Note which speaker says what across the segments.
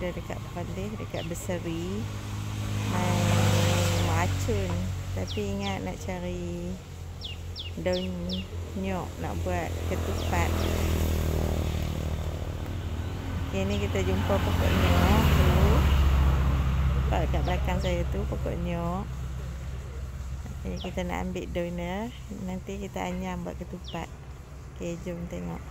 Speaker 1: ada dekat Perlis, dekat Berseri, main macun. Tapi ingat nak cari daun nyok nak buat ketupat. Okay, ni kita jumpa pokok nyok tu. Nampak dekat belakang saya tu pokok nyok. Okay, kita nak ambil daun dia. Nanti kita anyam buat ketupat. Okay, jom tengok.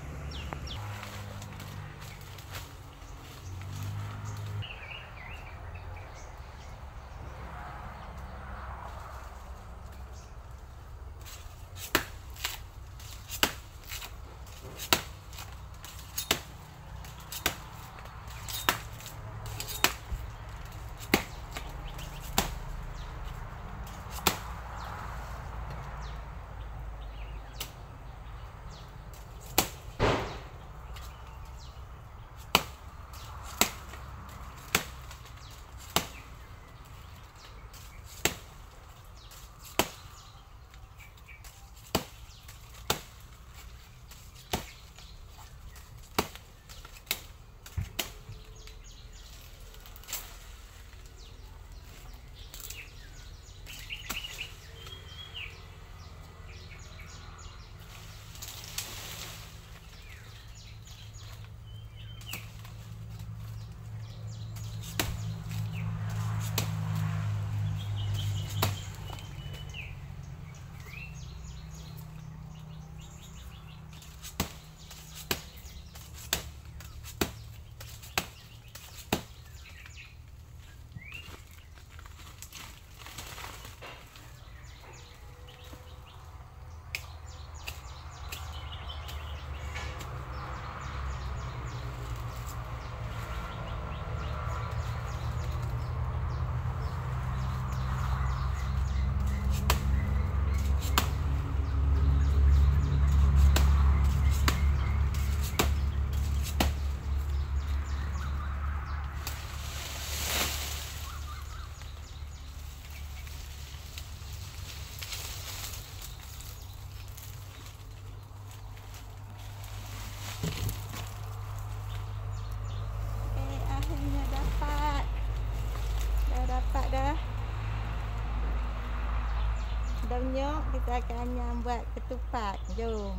Speaker 1: Daun nyok kita akan anyam buat ketupat. Jom.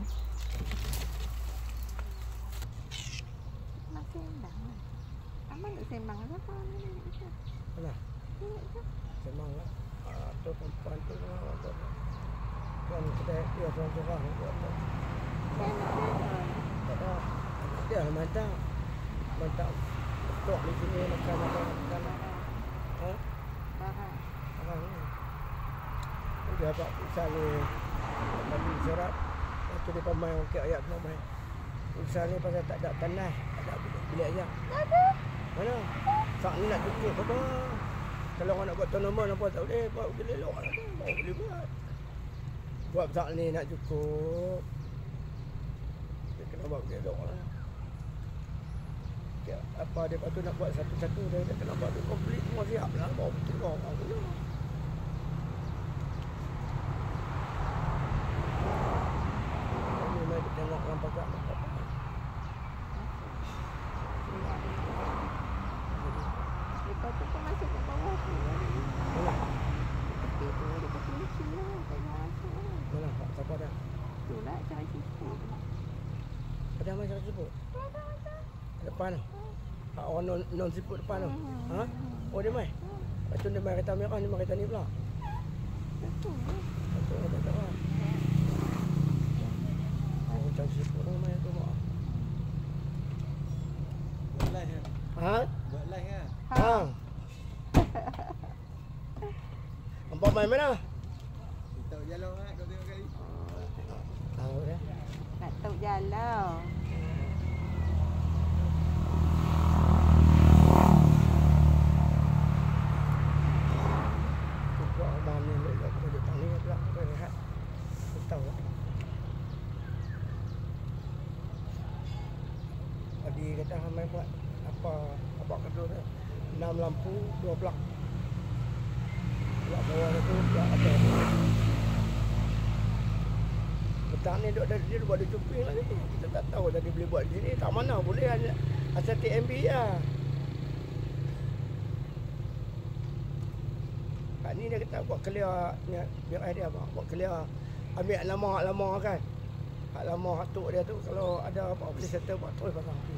Speaker 1: Masih sembang lah. Aman tak sembang apa ni?
Speaker 2: Mana? Sembang lah. Tu perempuan tu kan kita dia seorang-seorang buat tu. Tak ada. Dia mantap. Mantap. Tok di sini makan. Ha? Dia dapat usaha ni bagi syarat waktu dia pemain okey ayat pemain usaha ni pasal tak ada tanah, tak ada bilik ayam. Mana? Sak ni nak cukup apa? Kalau orang nak buat tanaman apa tak boleh buat boleh elok lah. Boleh buat. Buat sak ni nak cukup. Dia kena buat boleh elok lah. Ya, apa dia patut nak buat satu-satu dia kena buat komplit semua siap lah. Bawa betul orang dulu. Tengok orang pakai apa.
Speaker 1: Lepas tu kau masuk ke bawah tu.
Speaker 2: Mana?
Speaker 1: Tepi tu dia kecil lah. Tengok masuk lah.
Speaker 2: Mana? Siapa dah?
Speaker 1: Tu lah cara sipu.
Speaker 2: Ada macam siput? Depan tu? Orang non-siput depan tu? Ha? Oh dia mai? Lepas tu dia mai kereta merah, dia mai kereta ni pula?
Speaker 1: Betul lah.
Speaker 2: Betul lah, tak tahu lah. Macam siput orang main tu mak.
Speaker 3: Buat live kan?
Speaker 2: Ha?
Speaker 3: Buat live kan?
Speaker 2: Ha. Nampak main mana?
Speaker 3: Kita jalan kan kau tengok kali.
Speaker 2: Tahu dah.
Speaker 1: Nak tahu jalan.
Speaker 2: Buat abang ni letak pada tani pula. Rehat. Tahu lah. Pagi kata hamai buat apa kedua dia. 6 lampu, 2 plug. Plug bawah tu, plug atas. Petang ni dia buat dia cuping lah ni. Kita tak tahu tadi boleh buat di sini. Tak mana boleh asal TMB lah. ni dia kata buat clear ni biar dia buat clear. Ambil lama kan. Hak lama hak tok dia tu kalau ada apa boleh settle buat terus pasang api.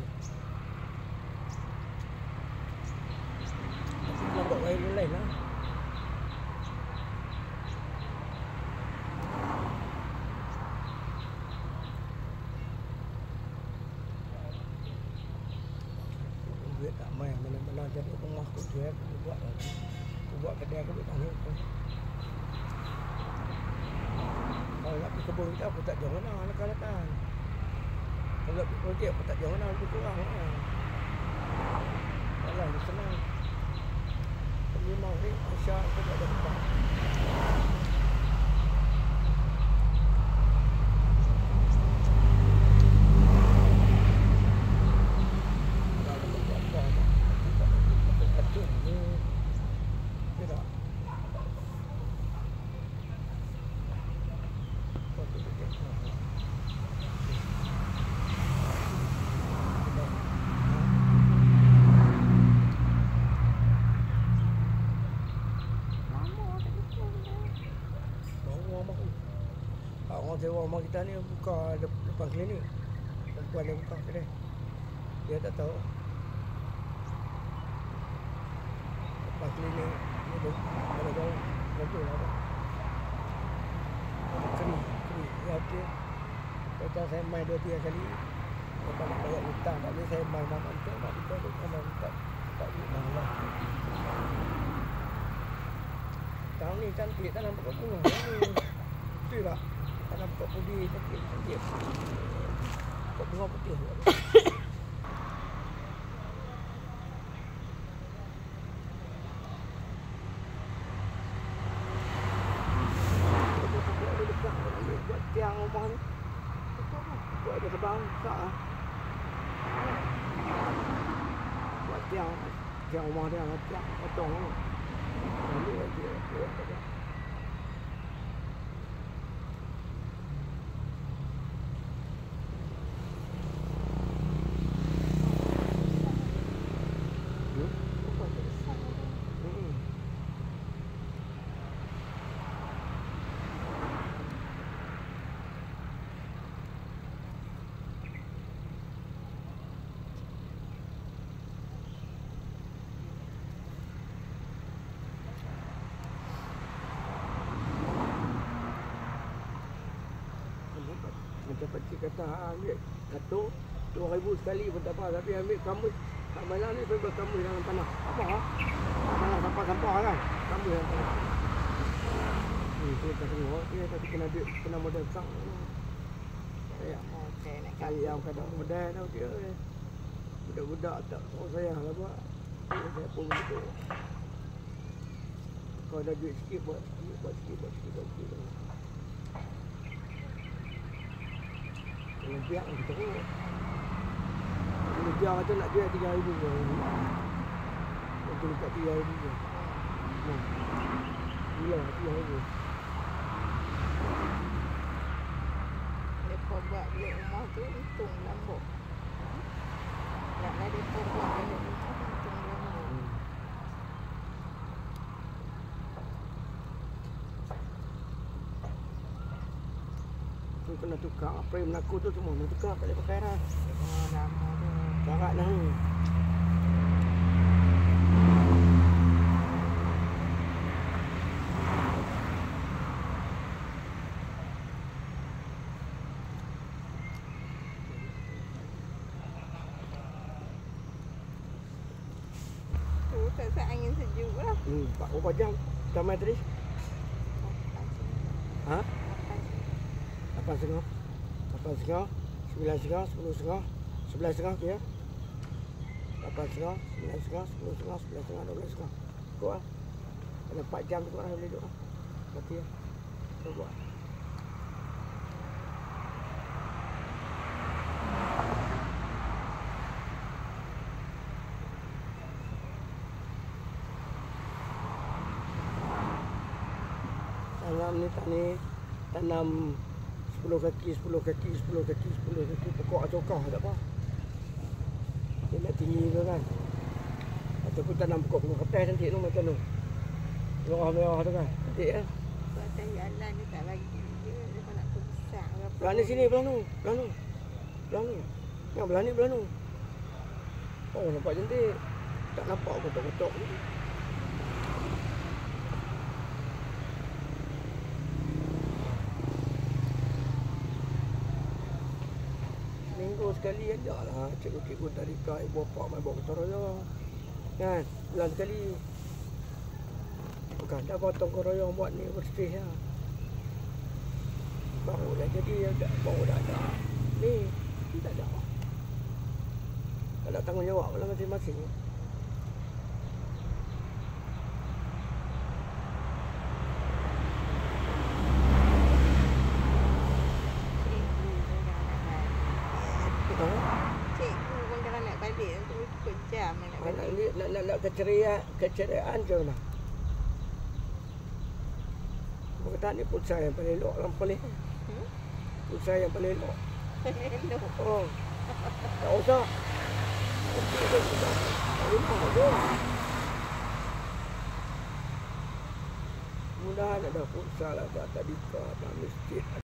Speaker 2: Kita buat wiring lain lah. Duit tak main mana-mana jadi rumah aku tu aku buat lagi. Aku buat kedai aku tak ni. Kalau nak pergi kebun kita aku tak jauh mana anak-anakan. Kalau nak pergi projek aku tak jauh mana lebih kurang lah. Alah dia senang. Memang ni Aisyah aku tak ada tempat. Orang sewa rumah kita ni buka depan klinik. Perempuan dia buka kedai. Dia tak tahu. Depan klinik ni ada jauh. Betul lah. Kering. Ya dia. Kata saya main 2-3 kali. Lepas nak bayar hutang. Tak boleh saya main mak untuk mak kita tu kalau tak duit mahal. Tahun ni cantik tanam pokok bunga. Betul tak? Tanam pokok putih cantik. Pokok bunga putih. Buat tiang rumah ni. Buat ada terbang tak lah. Buat tiang rumah dia lah. Tiang potong lah. Macam pakcik kata ambil katuk 2,000 sekali pun tak apa. Tapi ambil kamus kat malam ni sampai berkamus dalam tanah. Apa lah? Tanah sampah-sampah kan? Kamus dalam tanah. Saya tak tengok dia tapi kena modal besar. Saya cari yang kadang modal tau dia. Budak-budak tak tahu sayang lah buat. Saya pun begitu. Kalau ada duit sikit buat sikit. Biar kita pun. Kalau dia kata nak jual 3,000 je. Untuk dekat 3,000 je. Gila 3,000.
Speaker 1: Mereka buat bilik rumah tu untung lambok. Naklah mereka buat bilik rumah untung lambok.
Speaker 2: Tu kena tukar frame aku tu semua kena tukar tak boleh pakai dah.
Speaker 1: Lama tu.
Speaker 2: Karat dah ni.
Speaker 1: Tu tak angin sejuk lah.
Speaker 2: Berapa jam kita main tadi? Ha? 8.30, 9.30, 10.30, 11.30 okey ya. 8.30, 9.30, 10.30, 11.30, 12.30. Cukup lah. Kalau 4 jam cukup lah boleh duduk lah. Mati lah. Kita buat. Tanam ni tak ni. Tanam 10 kaki pokok atokah tak apa. Dia nak tinggi ke kan. Ataupun tanam pokok ketas cantik tu macam tu. Merah-merah tu kan. Cantik kan.
Speaker 1: Sebab atas jalan dia tak bagi je. Dia nak besar ke apa.
Speaker 2: Belah ni sini, belah tu. Belah tu. Belah tu. Yang belah ni, belah tu. Oh, nampak cantik. Tak nampak kotak-kotak ni. Minggu sekali ajak lah cikgu-cikgu tadika, ibu bapa main bawa kotor royong. Kan? Bulan sekali. Bukan dah gotong royong buat ni bersih lah. Baru dah jadi, baru dah ada. Ni, tak ada. Tak ada tanggungjawab lah masing-masing.
Speaker 1: Cikgu pun kalau nak balik tu ikut jam nak
Speaker 2: Anak
Speaker 1: balik.
Speaker 2: ni nak keceriaan je lah. Berkata ni pulsa yang paling elok lah paling. Pulsa yang paling elok.
Speaker 1: Elok.
Speaker 2: Oh. Tak usah. Mudah ada pulsa lah kat tadika, ada masjid.